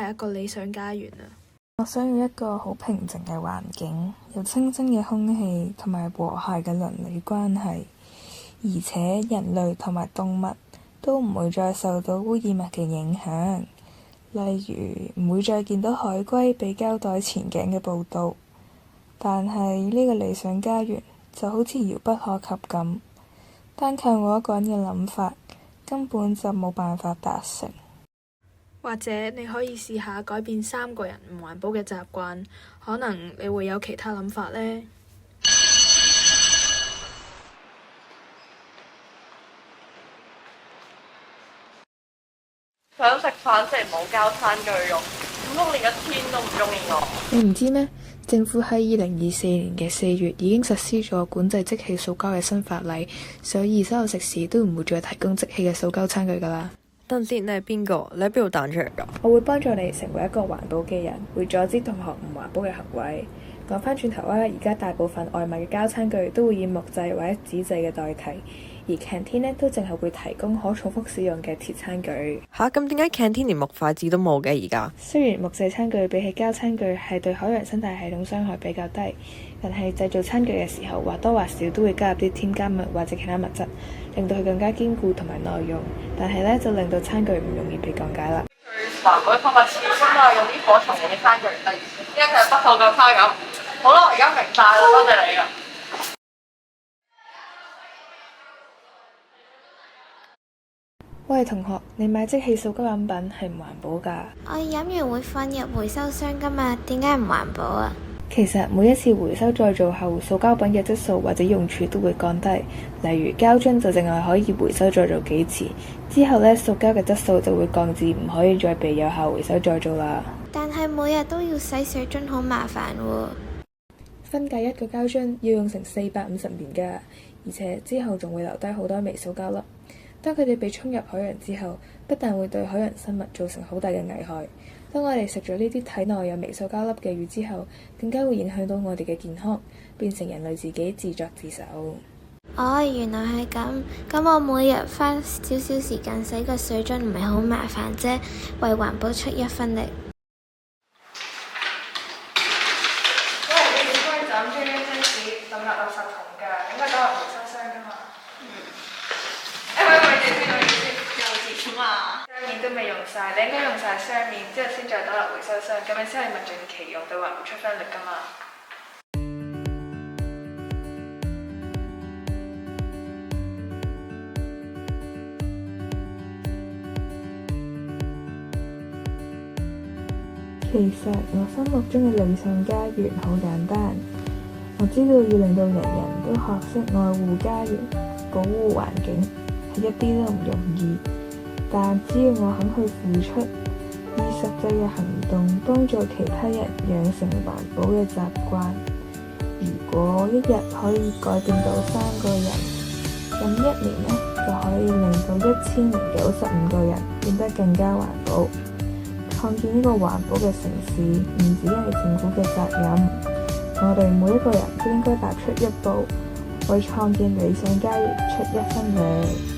係一個理想家園啊？我想要一個好平靜嘅環境，有清新嘅空氣同埋和諧嘅鄰里關係，而且人類同埋動物都唔會再受到污染物嘅影響，例如唔會再見到海龜被膠袋纏頸嘅報導。但係呢個理想家園就好似遙不可及咁，單靠我一個人嘅諗法根本就冇辦法達成。或者你可以試下改變3個人唔環保嘅習慣，可能你會有其他諗法呢。想食飯即係冇膠餐具用，唔通連個天都唔中意我？你唔知咩？政府喺2024年嘅4月已經實施咗管制即棄塑膠嘅新法例，所以所有食肆都唔會再提供即棄嘅塑膠餐具㗎啦。等先，你係邊個？你喺邊度彈出嚟㗎？我會幫助你成為一個環保嘅人，會阻止同學唔環保嘅行為。講返轉頭啊，而家大部分外賣嘅膠餐具都會以木製或者紙製嘅代替，而 canteen 呢都淨係會提供可重複使用嘅鐵餐具。吓？咁點解 canteen 連木筷子都冇嘅而家？雖然木製餐具比起膠餐具係對海洋生態系統傷害比較低，但係製造餐具嘅時候或多或少都會加入啲添加物或者其他物質，令到佢更加堅固同埋耐用。但係呢，就令到餐具唔容易被降解啦。環保嘅方法似㗎嘛，用啲可重用嘅餐具，例如依家佢係不鏽鋼餐咁。好啦，我而家明晒啦，多謝你啊！喂，同學，你買即棄塑膠飲品係唔環保㗎？我飲完會放入回收箱㗎嘛，點解唔環保啊？其實每一次回收再造後，塑膠品嘅質素或者用處都會降低。例如膠樽就淨係可以回收再造幾次，之後呢，塑膠嘅質素就會降至唔可以再被有效回收再造啦。但係每日都要洗水樽，好麻煩喎。分解一個膠樽要用成450年㗎，而且之後仲會留低好多微塑膠粒。當佢哋被沖入海洋之後，不但會對海洋生物造成好大嘅危害，當我哋食咗呢啲體內有微塑膠粒嘅魚之後，更加會影響到我哋嘅健康，變成人類自己自作自受。哦，原來係咁。咁我每日花少少時間洗個水樽唔係好麻煩啫，為環保出一分力。喂，你點解就咁將一張紙抌入垃圾桶㗎？應該抌入回收箱㗎嘛。雙面都未用晒，你應該用晒雙面之後先再倒落回收箱，咁樣先可以物盡其用，對環保出分力㗎嘛。其實我心目中嘅理想家園好簡單，我知道要令到人人都學識愛護家園、保護環境係一啲都唔容易。但只要我肯去付出，以實際嘅行動幫助其他人養成環保嘅習慣，如果一日可以改變到3個人，咁1年呢，就可以令到1095個人變得更加環保。創建呢個環保嘅城市唔止係政府嘅責任，我哋每一個人都應該踏出一步，為創建理想家園出一分力。